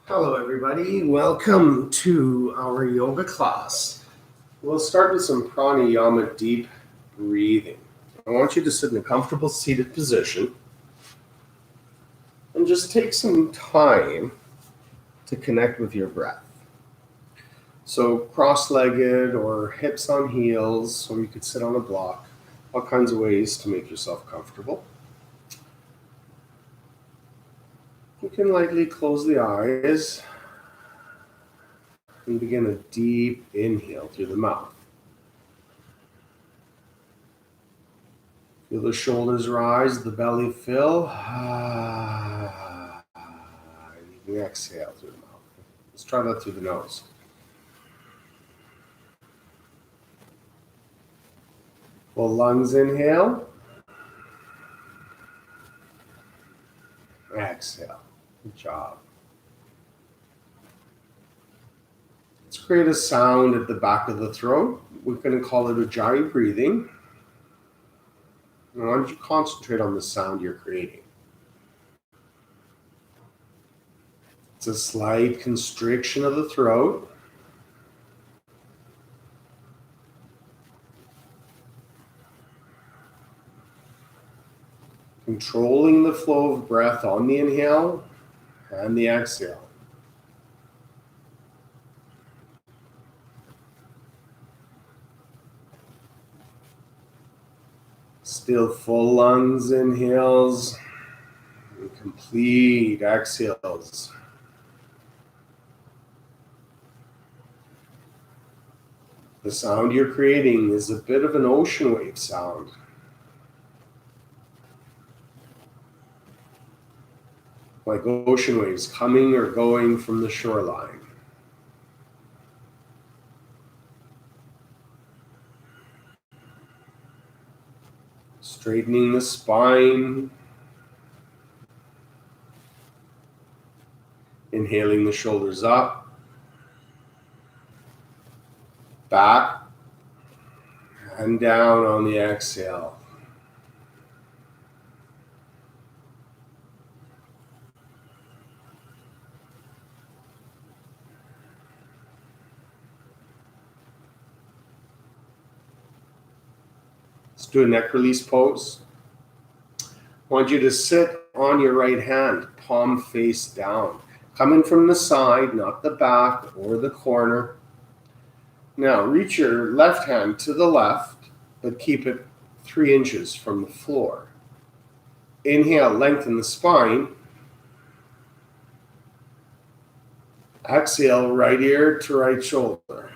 Hello everybody, welcome to our yoga class. We'll start with some pranayama deep breathing. I want you to sit in a comfortable seated position and just take some time to connect with your breath. So cross-legged or hips on heels, or you could sit on a block, all kinds of ways to make yourself comfortable. You can lightly close the eyes and begin a deep inhale through the mouth. Feel the shoulders rise, the belly fill. And you can exhale through the mouth. Let's try that through the nose. Full lungs inhale. Exhale. Good job. Let's create a sound at the back of the throat. We're going to call it ujjayi breathing. And why don't you concentrate on the sound you're creating? It's a slight constriction of the throat. Controlling the flow of breath on the inhale and the exhale. Still full lungs inhales and complete exhales. The sound you're creating is a bit of an ocean wave sound. Like ocean waves coming or going from the shoreline. Straightening the spine. Inhaling the shoulders up. Back. And down on the exhale. Let's do a neck release pose. I want you to sit on your right hand, palm face down. Coming from the side, not the back or the corner. Now reach your left hand to the left, but keep it 3 inches from the floor. Inhale, lengthen the spine. Exhale, right ear to right shoulder.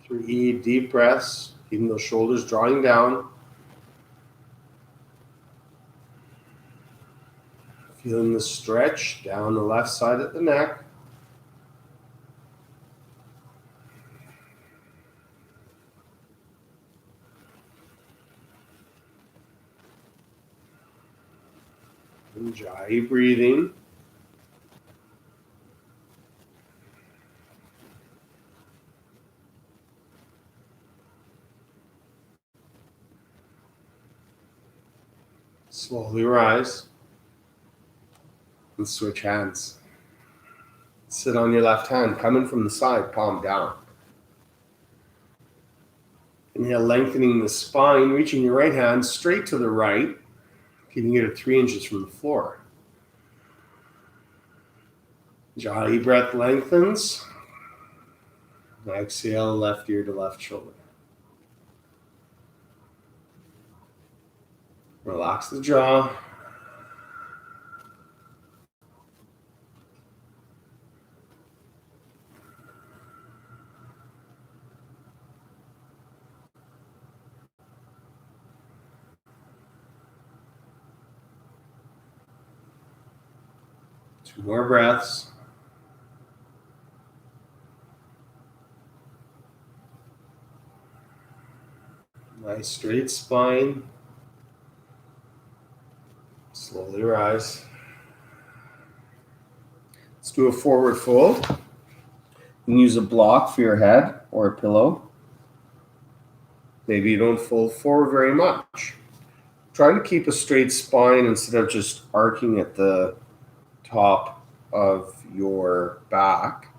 Three deep breaths, keeping those shoulders drawing down. Feeling the stretch down the left side of the neck. Ujjayi breathing. Slowly rise and switch hands. Sit on your left hand, coming from the side, palm down. Inhale, lengthening the spine, reaching your right hand straight to the right, keeping it at 3 inches from the floor. Ujjayi breath lengthens. Exhale, left ear to left shoulder. Relax the jaw. Two more breaths. Nice straight spine. Slowly rise. Let's do a forward fold. You can use a block for your head or a pillow. Maybe you don't fold forward very much. Try to keep a straight spine instead of just arcing at the top of your back.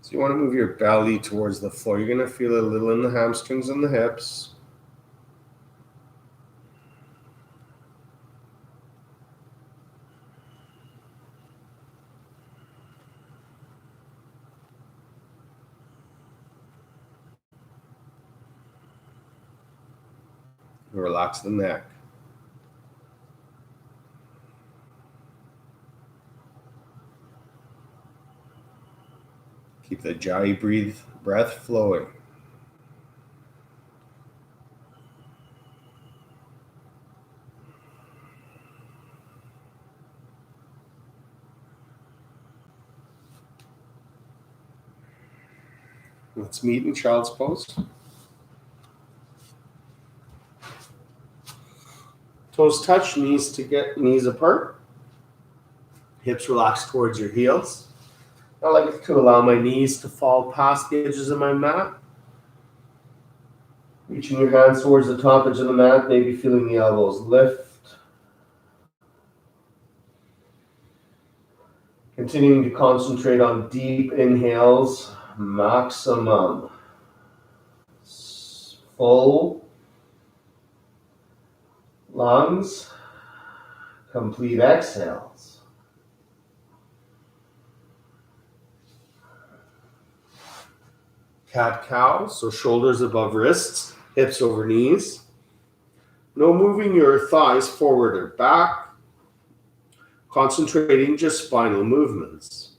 So you want to move your belly towards the floor. You're going to feel it a little in the hamstrings and the hips. Relax the neck. Keep the Jai breath flowing. Let's meet in child's pose. Toes touch, knees apart. Hips relax towards your heels. I like to allow my knees to fall past the edges of my mat. Reaching your hands towards the top edge of the mat, maybe feeling the elbows lift. Continuing to concentrate on deep inhales, maximum. Full lungs, complete exhales. Cat-cow, so shoulders above wrists, hips over knees. No moving your thighs forward or back. Concentrating just spinal movements.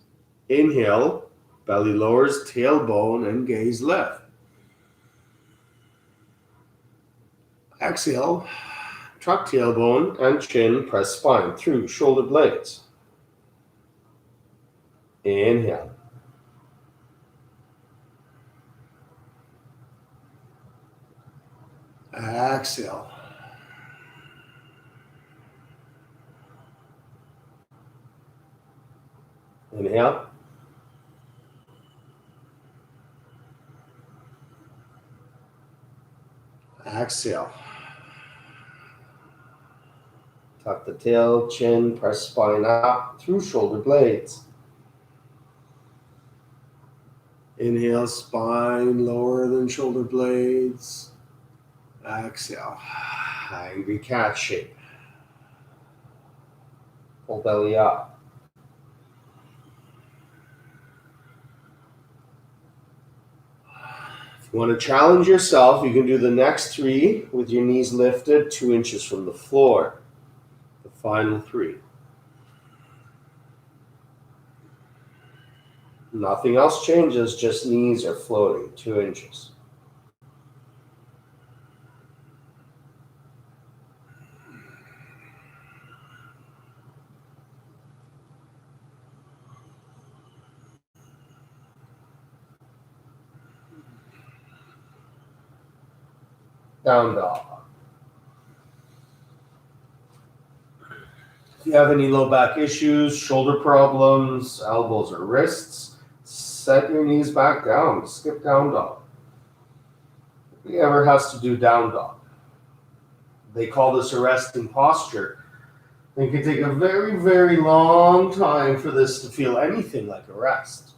Inhale, belly lowers, tailbone and gaze lift. Exhale, tuck tailbone and chin, press spine through shoulder blades. Inhale. Exhale. Inhale. Exhale. Tuck the tail, chin, press spine up through shoulder blades. Inhale, spine lower than shoulder blades. Exhale, angry cat shape. Pull belly up. If you want to challenge yourself, you can do the next 3 with your knees lifted 2 inches from the floor. The final 3. Nothing else changes, just knees are floating 2 inches. Down dog. If you have any low back issues, shoulder problems, elbows or wrists, set your knees back down. Skip down dog. If you ever has to do down dog, they call this a resting posture. It can take a very, very long time for this to feel anything like a rest.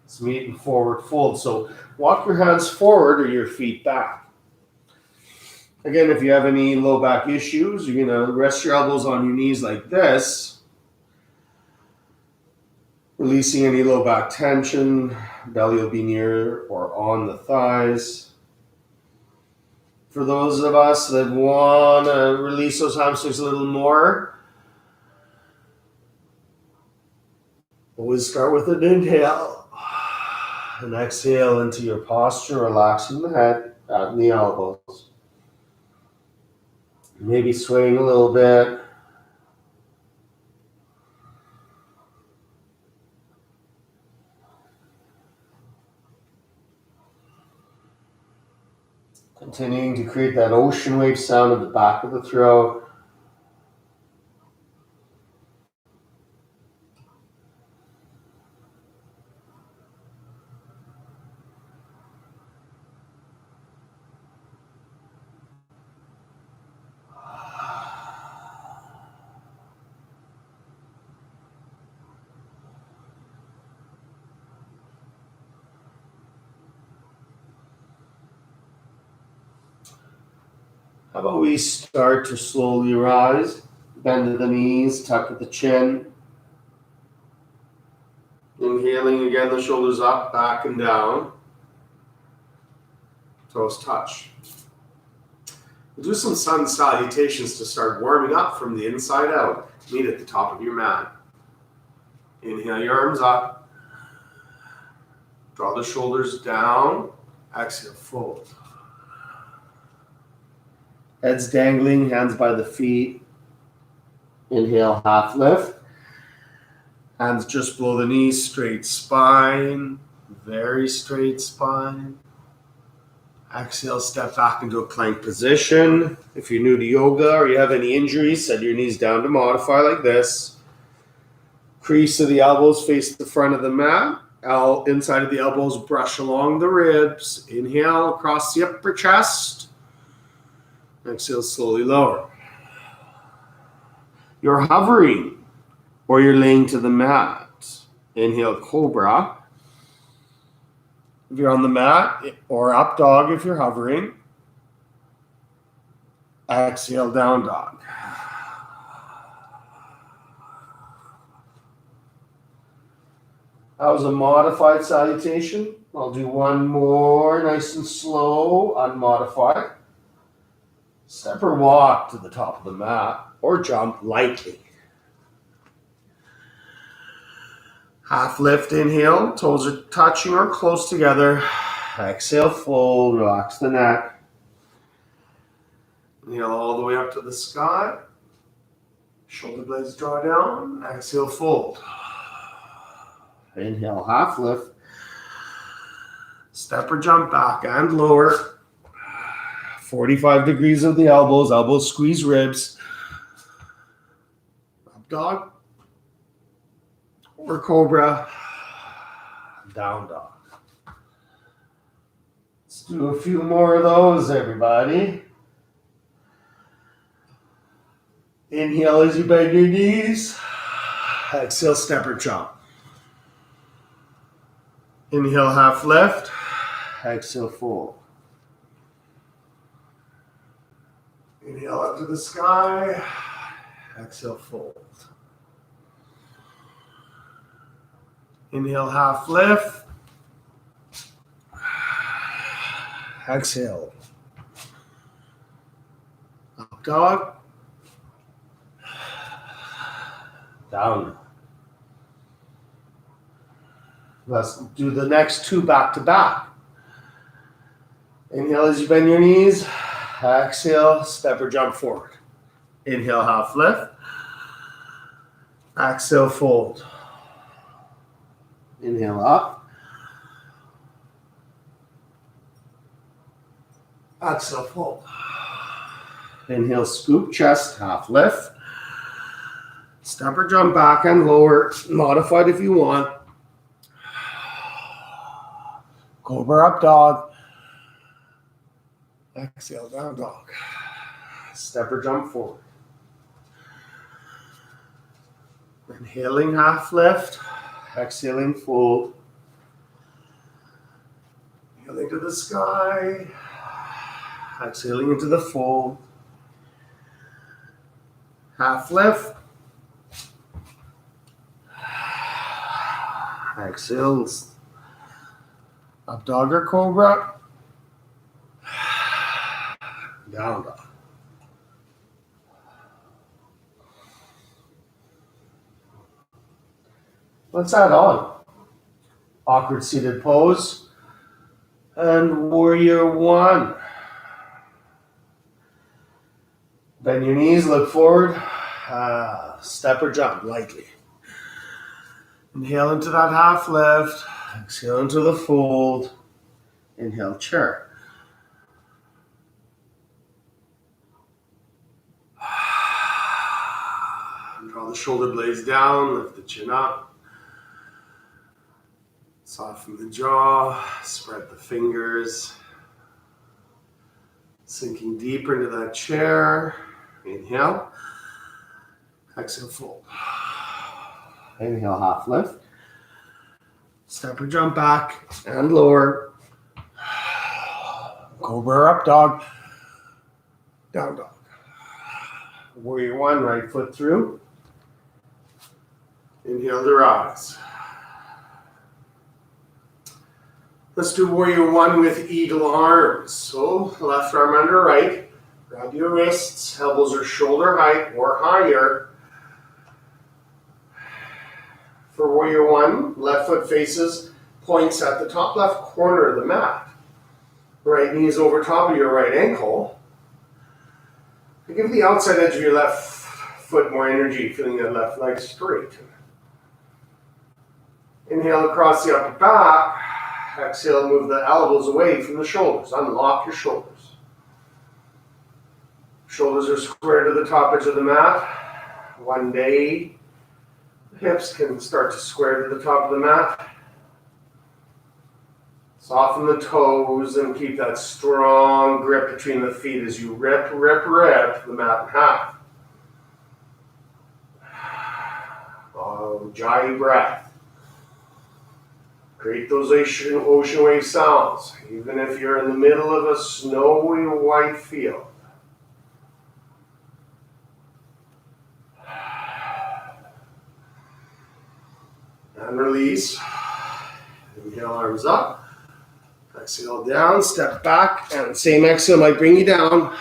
It's meet and forward fold. So walk your hands forward or your feet back. Again, if you have any low back issues, you're going to rest your elbows on your knees like this. Releasing any low back tension. Belly will be near or on the thighs. For those of us that want to release those hamstrings a little more, always start with an inhale. And exhale into your posture, relaxing the head, out in the elbows. Maybe swaying a little bit. Continuing to create that ocean wave sound at the back of the throat. How about we start to slowly rise, bend at the knees, tuck at the chin. Inhaling again, the shoulders up, back and down. Toes touch. We'll do some sun salutations to start warming up from the inside out. Meet at the top of your mat. Inhale your arms up. Draw the shoulders down. Exhale, fold. Heads dangling, hands by the feet. Inhale, half lift. Hands just below the knees, straight spine. Very straight spine. Exhale, step back into a plank position. If you're new to yoga or you have any injuries, set your knees down to modify like this. Crease of the elbows face the front of the mat. Inside of the elbows brush along the ribs. Inhale across the upper chest. Exhale, slowly lower. You're hovering or you're laying to the mat. Inhale, Cobra. If you're on the mat, or up dog if you're hovering. Exhale, down dog. That was a modified salutation. I'll do one more, nice and slow, unmodified. Step or walk to the top of the mat, or jump lightly. Half lift, inhale, toes are touching or close together. Exhale, fold, relax the neck. Inhale all the way up to the sky. Shoulder blades draw down. Exhale, fold. Inhale, half lift. Step or jump back and lower. 45 degrees of the elbows. Elbows squeeze ribs. Up dog. Or Cobra. Down dog. Let's do a few more of those, everybody. Inhale as you bend your knees. Exhale, step or jump. Inhale, half lift. Exhale, fold. Inhale up to the sky. Exhale, fold. Inhale, half lift. Exhale. Up dog. Down. Let's do the next two back to back. Inhale as you bend your knees. Exhale, step or jump forward. Inhale, half lift. Exhale, fold. Inhale up. Exhale, fold. Inhale, scoop chest, half lift. Step or jump back and lower. Modified if you want. Cobra up dog. Exhale, down dog. Step or jump forward. Inhaling, half lift. Exhaling, fold. Inhaling to the sky. Exhaling into the fold. Half lift. Exhales. Up dog or Cobra. Down dog. Let's add on. Awkward seated pose. And warrior one. Bend your knees, look forward. Step or jump lightly. Inhale into that half lift. Exhale into the fold. Inhale, chair. Draw the shoulder blades down, lift the chin up. Soften the jaw, spread the fingers. Sinking deeper into that chair. Inhale. Exhale, fold. Inhale, half lift. Step or jump back and lower. Cobra up dog. Down dog. Warrior one, right foot through. Inhale to rise. Let's do warrior one with eagle arms. So left arm under right. Grab your wrists, elbows are shoulder height or higher. For warrior one, left foot faces, points at the top left corner of the mat. Right knee is over top of your right ankle. Give the outside edge of your left foot more energy, feeling that left leg straight. Inhale across the upper back. Exhale, move the elbows away from the shoulders. Unlock your shoulders. Shoulders are square to the top edge of the mat. One day, the hips can start to square to the top of the mat. Soften the toes and keep that strong grip between the feet as you rip the mat in half. Ujjayi breath. Create those ocean wave sounds, even if you're in the middle of a snowy white field. And release. Inhale, arms up. Exhale down, step back, and same exhale might bring you down.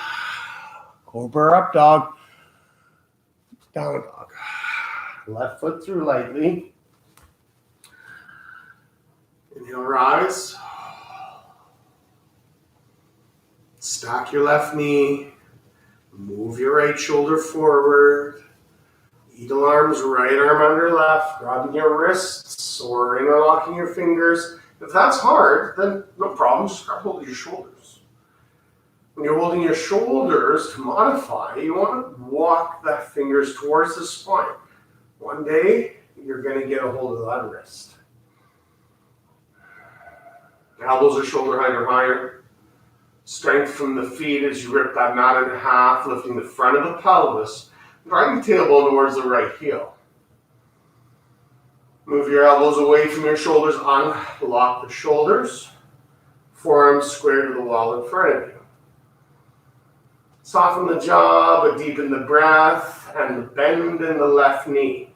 Cobra up dog. Down dog. Left foot through lightly. Inhale, rise. Stack your left knee. Move your right shoulder forward. Eagle arms, right arm under left. Grabbing your wrists or interlocking your fingers. If that's hard, then no problem. Just grab hold of your shoulders. When you're holding your shoulders to modify, you want to walk the fingers towards the spine. One day, you're going to get a hold of that wrist. Elbows are shoulder height or higher. Strength from the feet as you rip that mat in half, lifting the front of the pelvis, driving the tailbone towards the right heel. Move your elbows away from your shoulders, unlock the shoulders, forearms square to the wall in front of you. Soften the jaw, but deepen the breath and the bend in the left knee.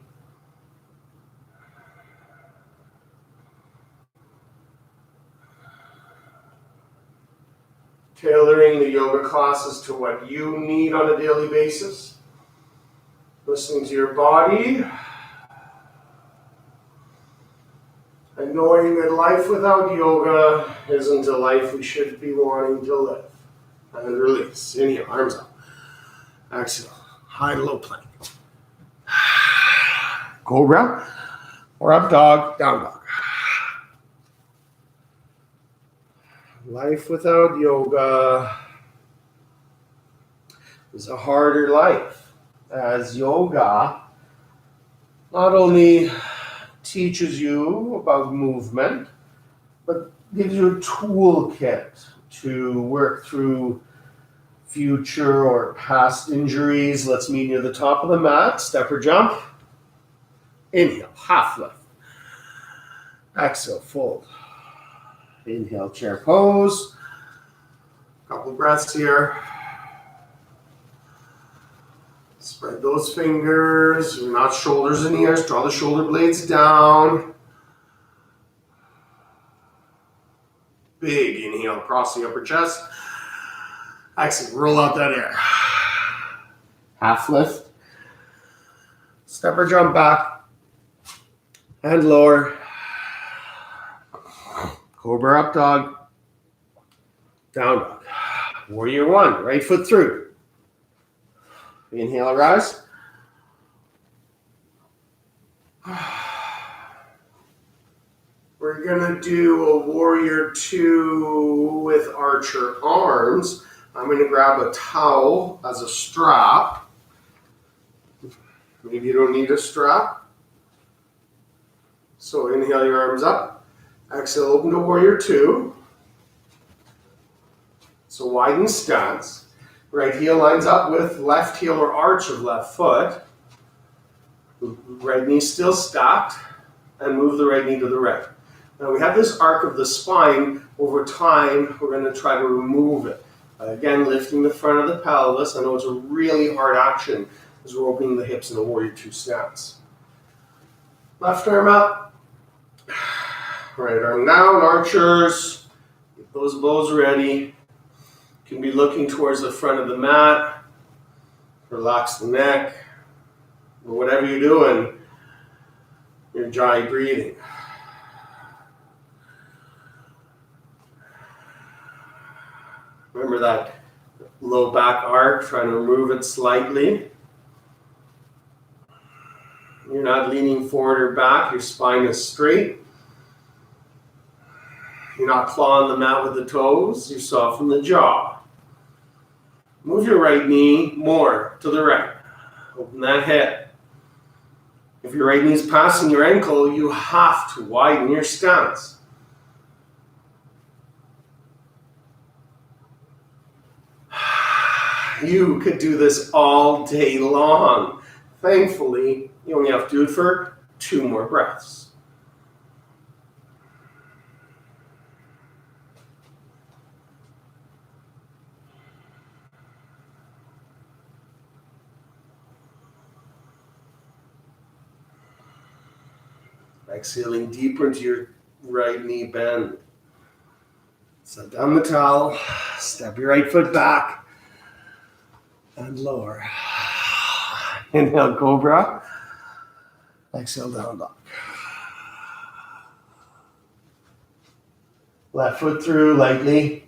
Tailoring the yoga classes to what you need on a daily basis. Listening to your body. And knowing that life without yoga isn't a life we should be wanting to live. And release. Inhale, arms up. Exhale, high and low plank. Cobra, or up dog, down dog. Life without yoga is a harder life, as yoga not only teaches you about movement, but gives you a toolkit to work through future or past injuries. Let's meet near the top of the mat, step or jump. Inhale, half lift. Exhale, fold. Inhale, chair pose. Couple breaths here. Spread those fingers, not shoulders and ears. Draw the shoulder blades down. Big inhale across the upper chest. Exhale, roll out that air. Half lift. Step or jump back. And lower. Cobra up dog. Down dog. Warrior one, right foot through. Inhale, rise. We're going to do a warrior two with archer arms. I'm going to grab a towel as a strap. Maybe you don't need a strap. So inhale your arms up. Exhale, open to warrior two. So widen stance. Right heel lines up with left heel or arch of left foot. Right knee still stacked. And move the right knee to the right. Now we have this arc of the spine. Over time, we're going to try to remove it. Again, lifting the front of the pelvis. I know it's a really hard action as we're opening the hips in a Warrior Two stance. Left arm up. Right arm down, archers. Get those bows ready. You can be looking towards the front of the mat. Relax the neck. Or whatever you're doing, you're dry breathing. Remember that low back arc, trying to remove it slightly. You're not leaning forward or back, your spine is straight. You're not clawing the mat with the toes, you soften the jaw. Move your right knee more to the right. Open that hip. If your right knee is passing your ankle, you have to widen your stance. You could do this all day long. Thankfully, you only have to do it for 2 more breaths. Exhaling deeper into your right knee bend. Set down the towel, step your right foot back, and lower. Inhale, Cobra. Exhale, down dog. Left foot through lightly.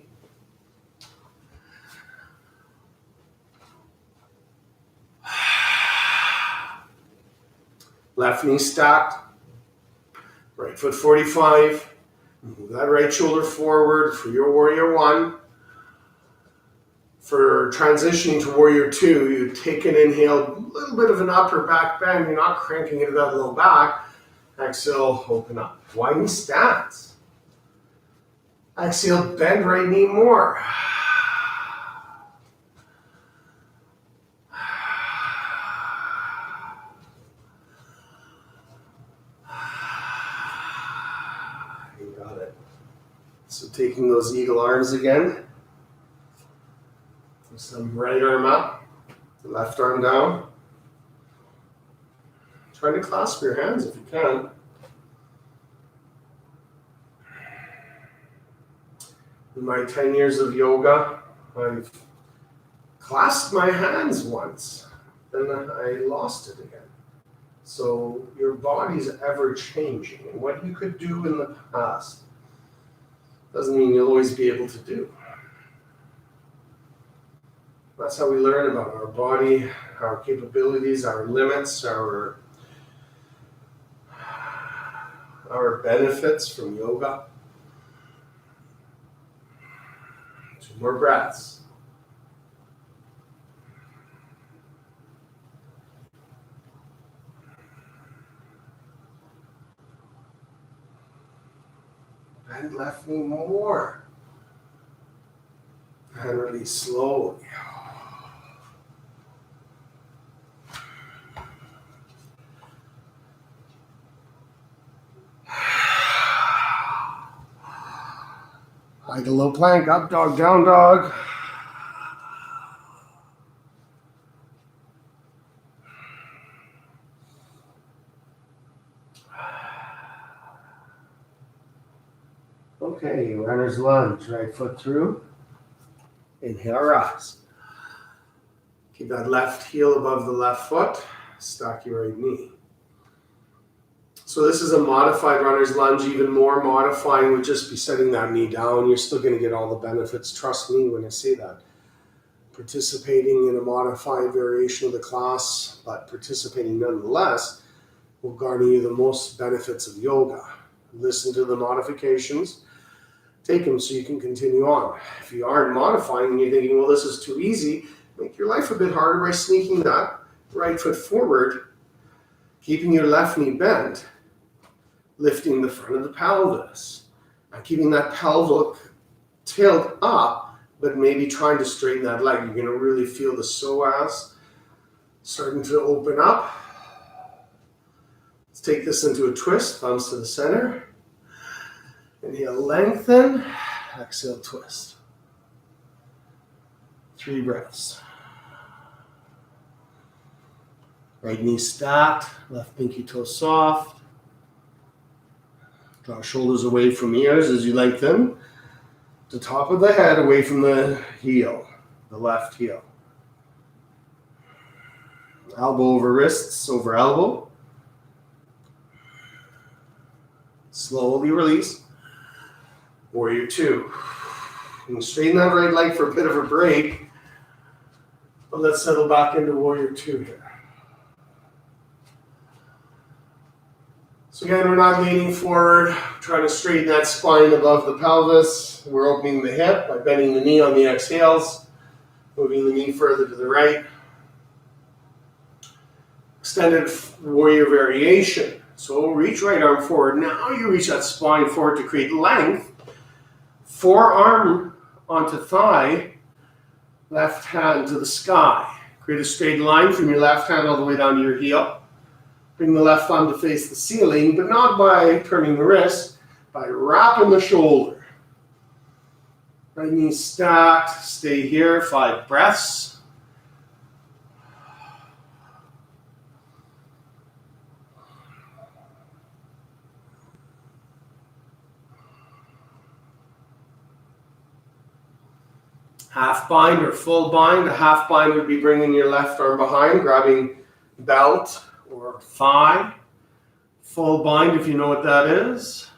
Left knee stacked. Right foot 45. Move that right shoulder forward for your Warrior One. For transitioning to Warrior Two, you take an inhale, a little bit of an upper back bend. You're not cranking into that low back. Exhale, open up. Widen stance. Exhale, bend right knee more. You got it. So taking those eagle arms again. Some right arm up, left arm down. Try to clasp your hands if you can. In my 10 years of yoga, I've clasped my hands once, then I lost it again. So your body's ever changing, and what you could do in the past doesn't mean you'll always be able to do. That's how we learn about our body, our capabilities, our limits, our benefits from yoga. 2 more breaths. Bend left knee more. And release slowly. Like a low plank, up dog, down dog. Okay, runner's lunge, right foot through. Inhale, rise. Keep that left heel above the left foot. Stack your right knee. So this is a modified runner's lunge. Even more modifying would just be setting that knee down. You're still going to get all the benefits. Trust me when I say that. Participating in a modified variation of the class, but participating nonetheless, will garner you the most benefits of yoga. Listen to the modifications. Take them so you can continue on. If you aren't modifying and you're thinking, well, this is too easy, make your life a bit harder by sneaking that right foot forward, keeping your left knee bent, lifting the front of the pelvis, and keeping that pelvic tilt up, but maybe trying to straighten that leg. You're going to really feel the psoas starting to open up. Let's take this into a twist, thumbs to the center. Inhale, lengthen. Exhale, twist. 3 breaths. Right knee stacked, left pinky toe soft. Draw shoulders away from ears as you lengthen. The top of the head away from the heel, the left heel. Elbow over wrists, over elbow. Slowly release. Warrior 2. And straighten that right leg for a bit of a break. But let's settle back into Warrior 2 here. So again, we're not leaning forward, trying to straighten that spine above the pelvis. We're opening the hip by bending the knee on the exhales, moving the knee further to the right. Extended warrior variation. So reach right arm forward. Now you reach that spine forward to create length. Forearm onto thigh, left hand to the sky. Create a straight line from your left hand all the way down to your heel. Bring the left thumb to face the ceiling, but not by turning the wrist, by wrapping the shoulder. Right knee stacked, stay here, 5 breaths. Half bind or full bind. A half bind would be bringing your left arm behind, grabbing belt or thigh. Full bind, if you know what that is.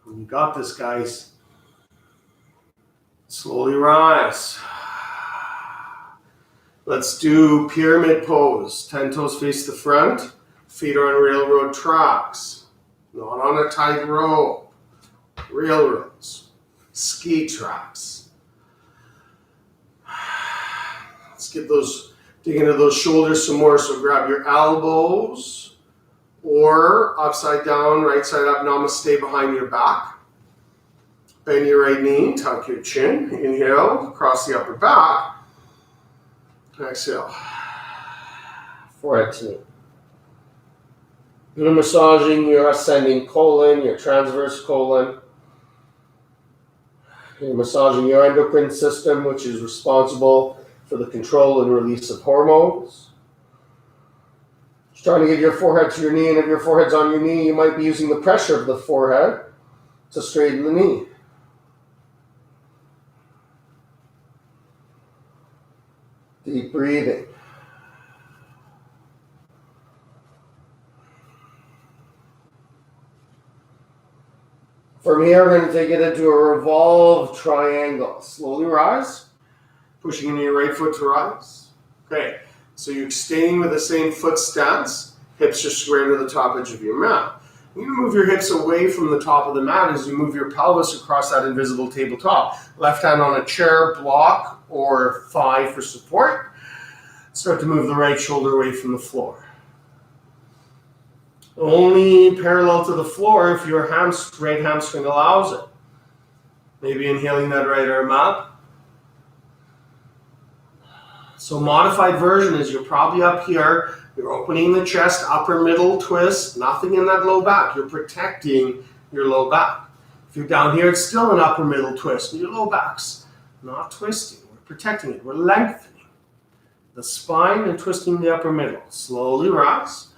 You got this, guys. Slowly rise. Let's do pyramid pose. 10 toes face the front. Feet are on railroad tracks. Not on a tight rope. Railroads. Ski tracks. Let's get those, dig into those shoulders some more. So grab your elbows or upside down, right side up, namaste behind your back. Bend your right knee, tuck your chin. Inhale, across the upper back. Exhale. Forehead to knee. You're massaging your ascending colon, your transverse colon. You're massaging your endocrine system, which is responsible for the control and release of hormones. Just trying to get your forehead to your knee, and if your forehead's on your knee, you might be using the pressure of the forehead to straighten the knee. Deep breathing. From here, we're going to take it into a Revolve Triangle. Slowly rise, pushing into your right foot to rise. Okay, so you're staying with the same foot stance. Hips are square to the top edge of your mat. You're going to move your hips away from the top of the mat as you move your pelvis across that invisible tabletop. Left hand on a chair, block, or thigh for support. Start to move the right shoulder away from the floor. Only parallel to the floor if your right hamstring allows it. Maybe inhaling that right arm up. So modified version is you're probably up here. You're opening the chest, upper middle twist. Nothing in that low back. You're protecting your low back. If you're down here, it's still an upper middle twist. Your low back's not twisting. We're protecting it. We're lengthening the spine and twisting the upper middle. Slowly rise.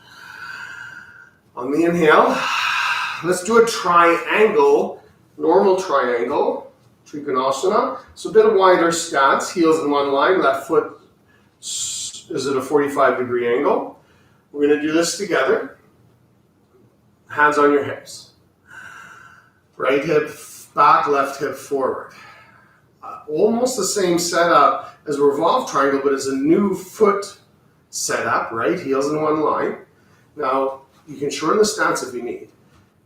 On the inhale, let's do a triangle, normal triangle, Trikonasana. So a bit of wider stance, heels in one line, left foot is at a 45-degree angle. We're going to do this together. Hands on your hips. Right hip back, left hip forward. Almost the same setup as a Revolve Triangle, but as a new foot setup, right? Heels in one line. Now, you can shorten the stance if you need.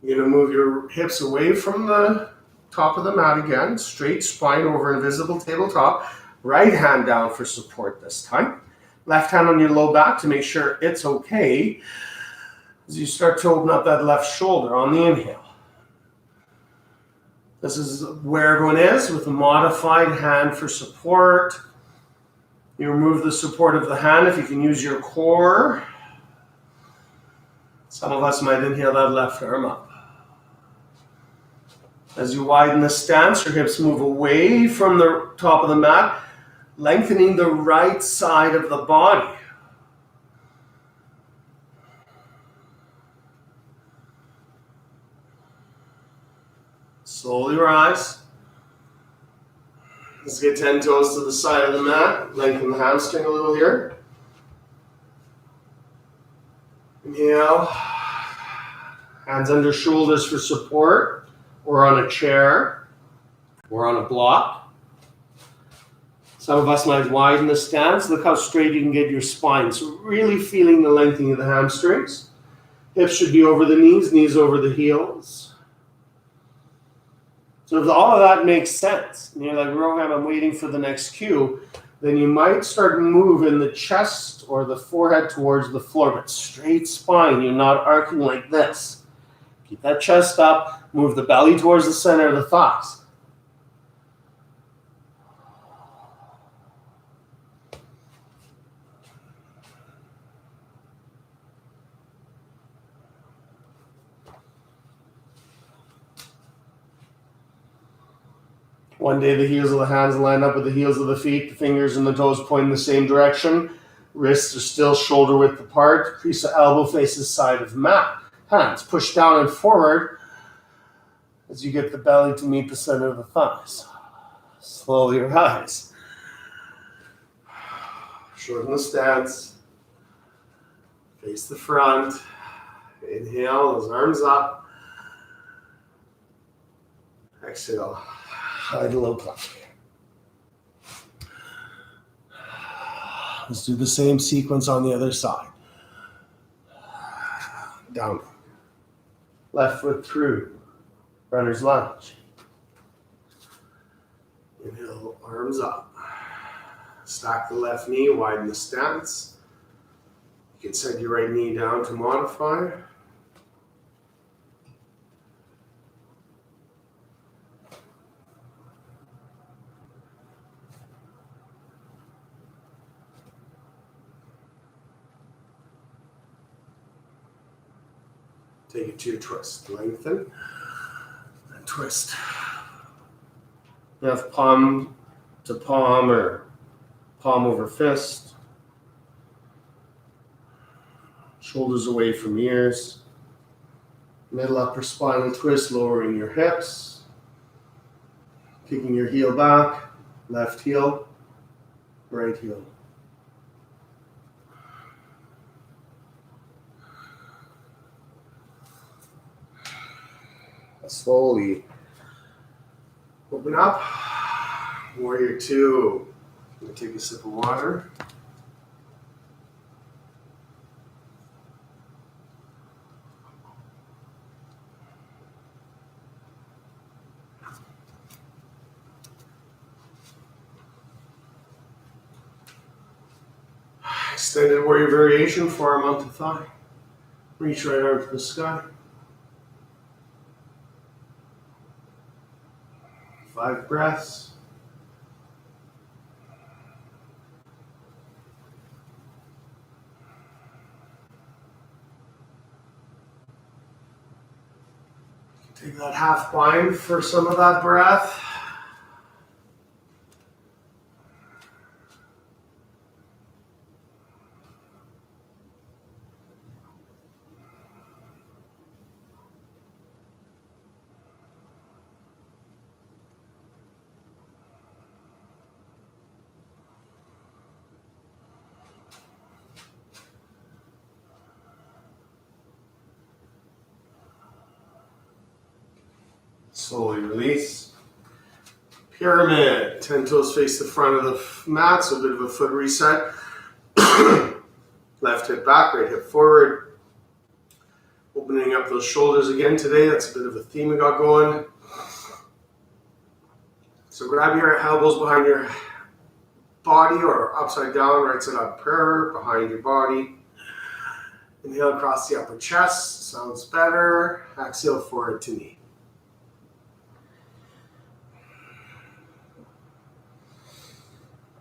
You're going to move your hips away from the top of the mat again, straight spine over invisible tabletop. Right hand down for support this time. Left hand on your low back to make sure it's okay as you start to open up that left shoulder on the inhale. This is where everyone is with a modified hand for support. You remove the support of the hand if you can use your core. Some of us might inhale that left arm up. As you widen the stance, your hips move away from the top of the mat, lengthening the right side of the body. Slowly rise. Let's get 10 toes to the side of the mat. Lengthen the hamstring a little here. Inhale. Hands under shoulders for support, or on a chair, or on a block. Some of us might widen the stance. Look how straight you can get your spine. So really feeling the lengthening of the hamstrings. Hips should be over the knees over the heels. So if all of that makes sense, and you're like, Roham, I'm waiting for the next cue, then you might start moving the chest or the forehead towards the floor, but straight spine. You're not arcing like this. Keep that chest up, move the belly towards the center of the thighs. One day the heels of the hands line up with the heels of the feet, the fingers and the toes point in the same direction. Wrists are still shoulder width apart. Crease of elbow faces side of mat. Hands push down and forward as you get the belly to meet the center of the thighs. Slowly rise. Shorten the stance. Face the front. Inhale, those arms up. Exhale. Hide low plank. Let's do the same sequence on the other side. Down. Left foot through. Runner's lunge. Inhale, arms up. Stack the left knee, widen the stance. You can set your right knee down to modify. Take it to a twist. Lengthen and twist. You have palm to palm or palm over fist. Shoulders away from ears. Middle upper spinal twist, lowering your hips. Kicking your heel back. Left heel, right heel. Slowly open up. Warrior two. I'm going to take a sip of water. Extended warrior variation, forearm onto thigh. Reach right arm to the sky. 5 breaths. Take that half bind for some of that breath. Slowly release. Pyramid. 10 toes face the front of the mat, so a bit of a foot reset. Left hip back, right hip forward. Opening up those shoulders again today. That's a bit of a theme we got going. So grab your elbows behind your body or upside down, right side up prayer, behind your body. Inhale across the upper chest. Sounds better. Exhale forward to knee.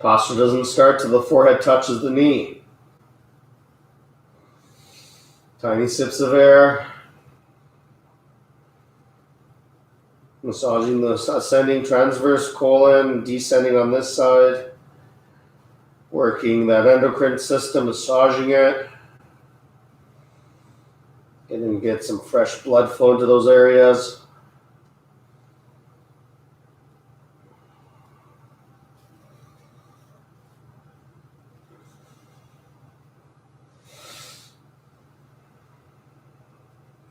Posture doesn't start till the forehead touches the knee. Tiny sips of air. Massaging the ascending transverse colon, descending on this side. Working that endocrine system, massaging it. Get some fresh blood flow into those areas.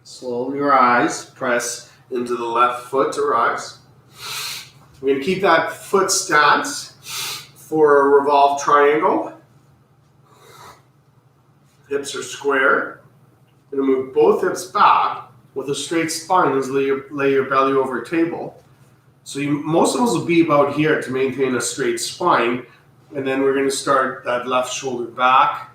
Slowly rise, press into the left foot to rise. We're going to keep that foot stance for a revolve triangle. Hips are square. You're going to move both hips back with a straight spine as you lay your belly over a table. So most of us will be about here to maintain a straight spine. And then we're going to start that left shoulder back.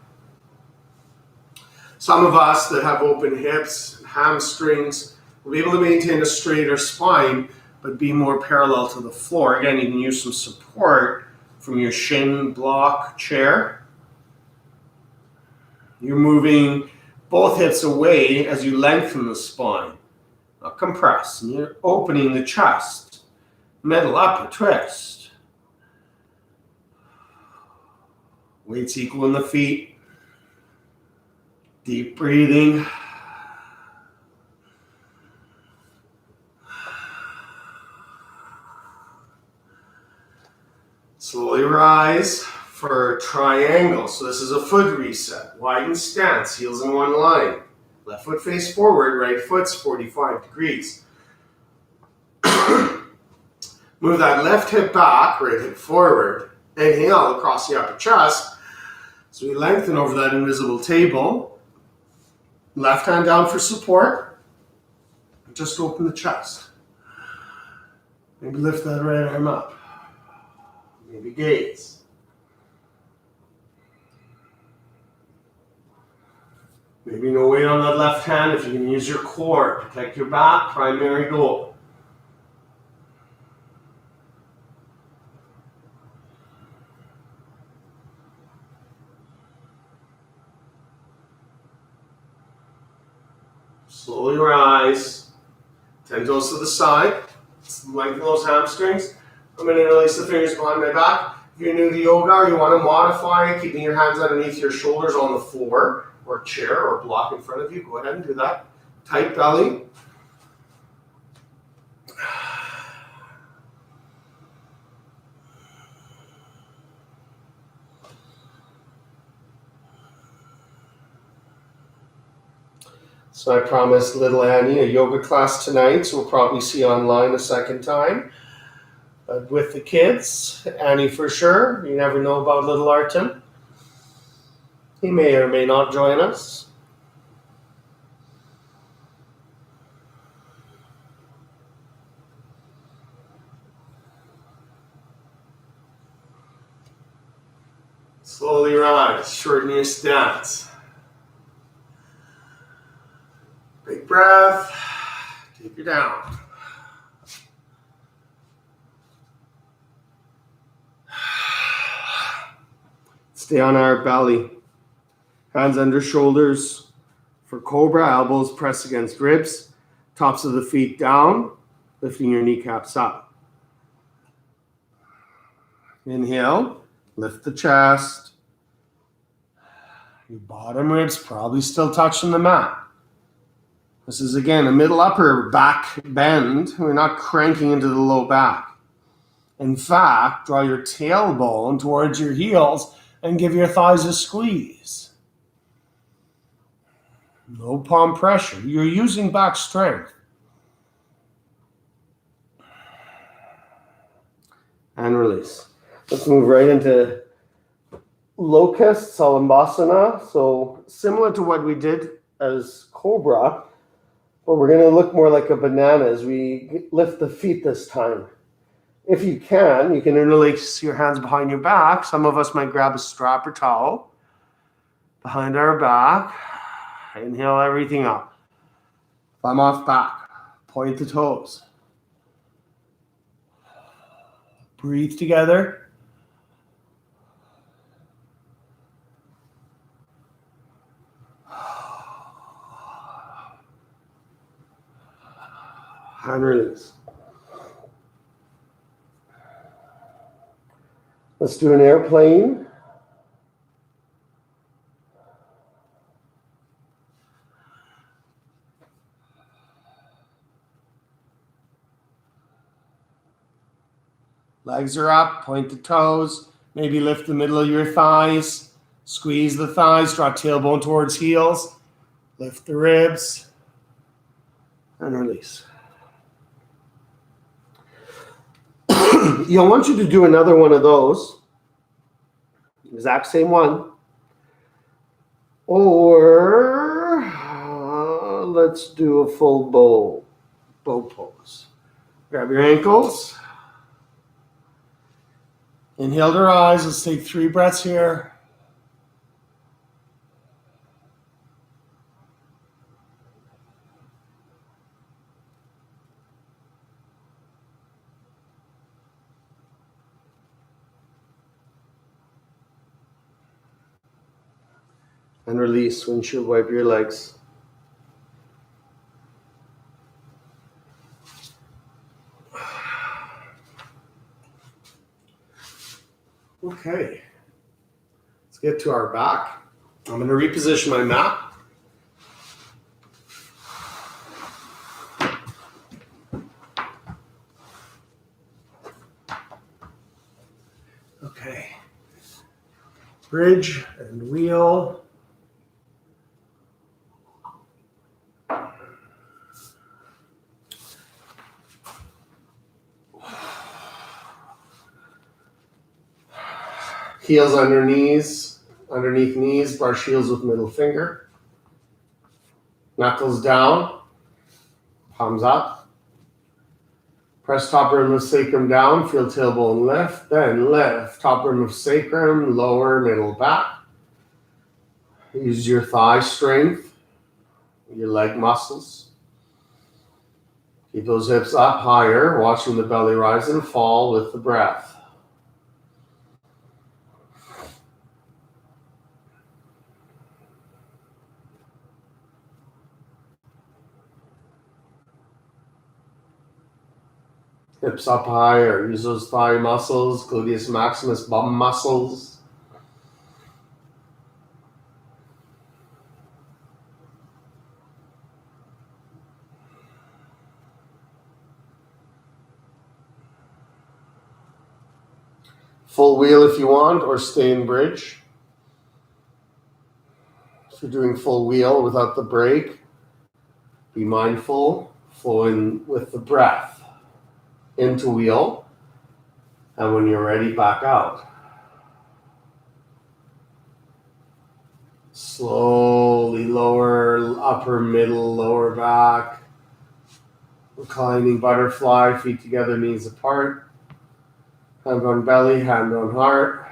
Some of us that have open hips, hamstrings, will be able to maintain a straighter spine, but be more parallel to the floor. Again, you can use some support from your shin block chair. You're moving both hips away as you lengthen the spine, not compress. And you're opening the chest, middle upper twist. Weights equal in the feet. Deep breathing. Slowly rise for triangle. So this is a foot reset. Widen stance, heels in one line. Left foot face forward, right foot's 45 degrees. Move that left hip back, right hip forward. Inhale across the upper chest. So we lengthen over that invisible table. Left hand down for support. Just open the chest. Maybe lift that right arm up. Maybe gaze. Maybe no weight on that left hand if you can use your core. Protect your back, primary goal. Slowly rise. 10 toes to the side. Lengthen those hamstrings. I'm going to release the fingers behind my back. If you're new to yoga or you want to modify, keeping your hands underneath your shoulders on the floor or chair or block in front of you, go ahead and do that. Tight belly. So I promised little Annie a yoga class tonight, so we'll probably see you online a second time. But with the kids, Annie for sure. You never know about little Artem. He may or may not join us. Slowly rise, shorten your stance. Big breath, take you down. Stay on our belly. Hands under shoulders. For Cobra, elbows press against ribs. Tops of the feet down, lifting your kneecaps up. Inhale, lift the chest. Your bottom ribs probably still touching the mat. This is, again, a middle upper back bend. We're not cranking into the low back. In fact, draw your tailbone towards your heels and give your thighs a squeeze. No palm pressure. You're using back strength. And release. Let's move right into locust salambasana. So similar to what we did as Cobra, but we're going to look more like a banana as we lift the feet this time. If you can interlace your hands behind your back. Some of us might grab a strap or towel behind our back. Inhale everything up. Thumb off back. Point the toes. Breathe together. And release. Let's do an airplane. Legs are up, point the toes. Maybe lift the middle of your thighs. Squeeze the thighs, draw tailbone towards heels. Lift the ribs. And release. I want you to do another one of those. Exact same one. Or let's do a full bow pose. Grab your ankles. Inhale to rise. Let's take 3 breaths here. And release. Windshield wipe your legs. Okay. Let's get to our back. I'm going to reposition my mat. Okay. Bridge and wheel. Heels underneath knees, brush heels with middle finger. Knuckles down, palms up. Press top rim of sacrum down, feel tailbone lift, then lift. Top rim of sacrum, lower, middle, back. Use your thigh strength, your leg muscles. Keep those hips up higher, watching the belly rise and fall with the breath. Hips up higher. Use those thigh muscles, gluteus maximus, bum muscles. Full wheel if you want, or stay in bridge. If you're doing full wheel without the break, be mindful, flow in with the breath. Into wheel, and when you're ready, back out. Slowly lower, upper, middle, lower back. Reclining butterfly, feet together, knees apart. Hand on belly, hand on heart.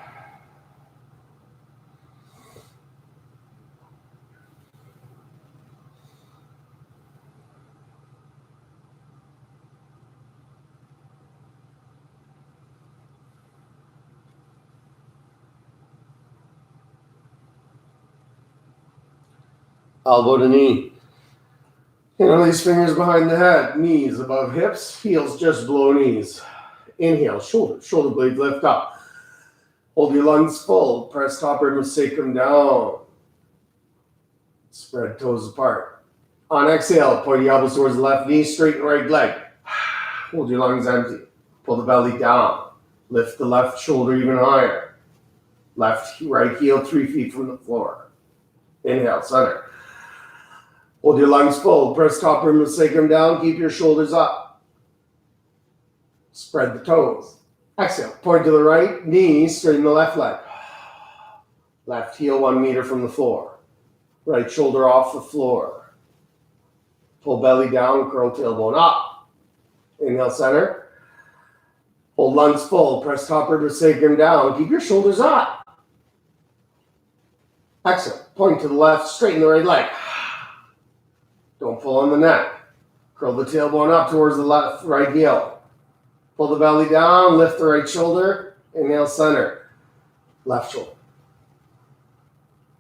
Elbow to knee. Interlace fingers behind the head, knees above hips, heels just below knees. Inhale, shoulder blades lift up. Hold your lungs full, press top rim of sacrum down. Spread toes apart. On exhale, point your elbows towards the left knee, straighten right leg. Hold your lungs empty. Pull the belly down. Lift the left shoulder even higher. Right heel 3 feet from the floor. Inhale, center. Hold your lungs full. Press top rim of sacrum down. Keep your shoulders up. Spread the toes. Exhale. Point to the right knee. Straighten the left leg. Left heel 1 meter from the floor. Right shoulder off the floor. Pull belly down. Curl tailbone up. Inhale, center. Hold lungs full. Press top rim of sacrum down. Keep your shoulders up. Exhale. Point to the left. Straighten the right leg. Don't pull on the neck. Curl the tailbone up towards the right heel. Pull the belly down, lift the right shoulder. Inhale, center. Left shoulder.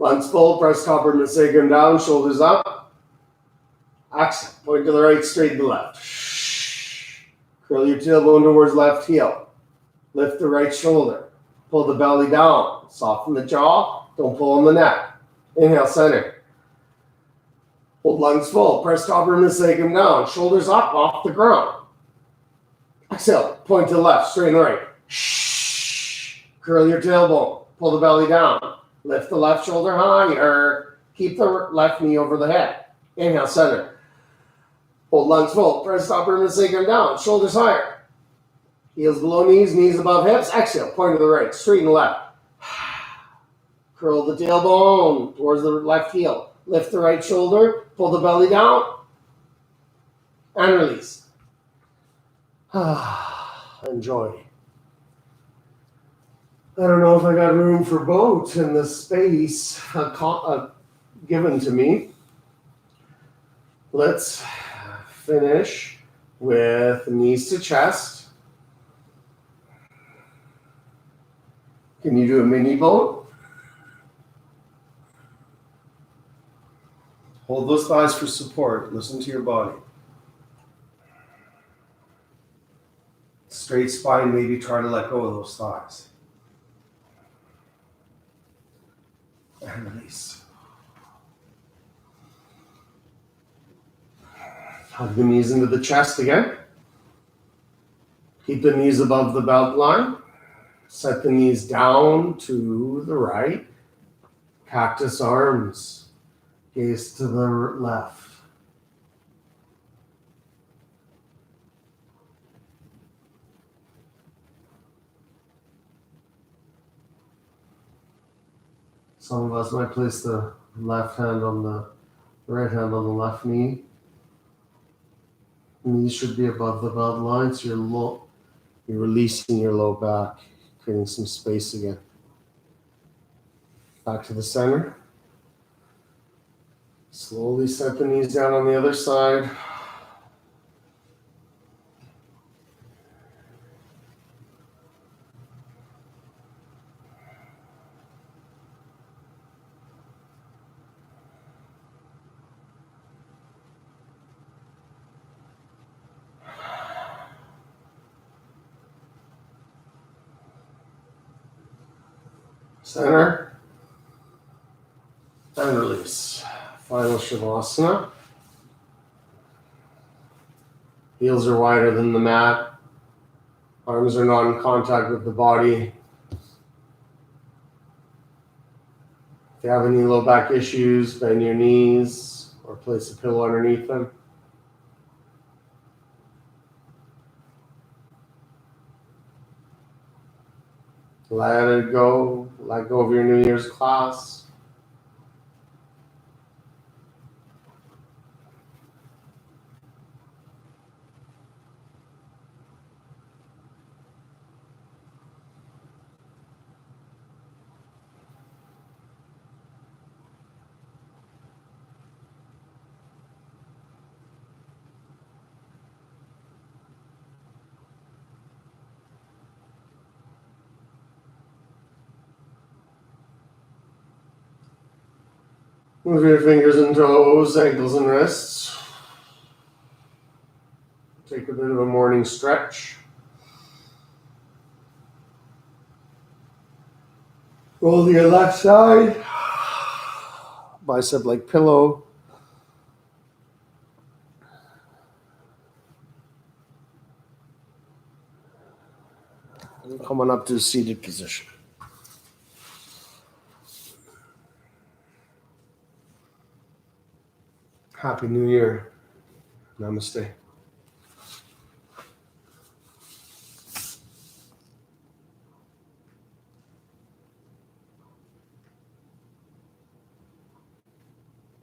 Lunge full, press top rim of sacrum down, shoulders up. Exhale, point to the right, straighten the left. Curl your tailbone towards left heel. Lift the right shoulder. Pull the belly down. Soften the jaw. Don't pull on the neck. Inhale, center. Hold lungs full. Press top rim of the sacrum down. Shoulders up off the ground. Exhale. Point to the left. Straighten the right. Curl your tailbone. Pull the belly down. Lift the left shoulder higher. Keep the left knee over the head. Inhale, center. Hold lungs full. Press top rim of the sacrum down. Shoulders higher. Heels below knees, knees above hips. Exhale. Point to the right. Straighten the left. Curl the tailbone towards the left heel. Lift the right shoulder. Pull the belly down. And release. Enjoy. I don't know if I got room for both in the space given to me. Let's finish with knees to chest. Can you do a mini boat? Hold those thighs for support. Listen to your body. Straight spine, maybe try to let go of those thighs. And release. Hug the knees into the chest again. Keep the knees above the belt line. Set the knees down to the right. Cactus arms. Gaze to the left. Some of us might place the left hand on the right hand on the left knee. Knees should be above the belt line, so you're releasing your low back, creating some space again. Back to the center. Slowly set the knees down on the other side. Center. And release. Final Shavasana. Heels are wider than the mat. Arms are not in contact with the body. If you have any low back issues, bend your knees or place a pillow underneath them. Let it go. Let go of your New Year's class. Move your fingers and toes, ankles and wrists. Take a bit of a morning stretch. Roll to your left side. Bicep like pillow. And come on up to a seated position. Happy New Year. Namaste.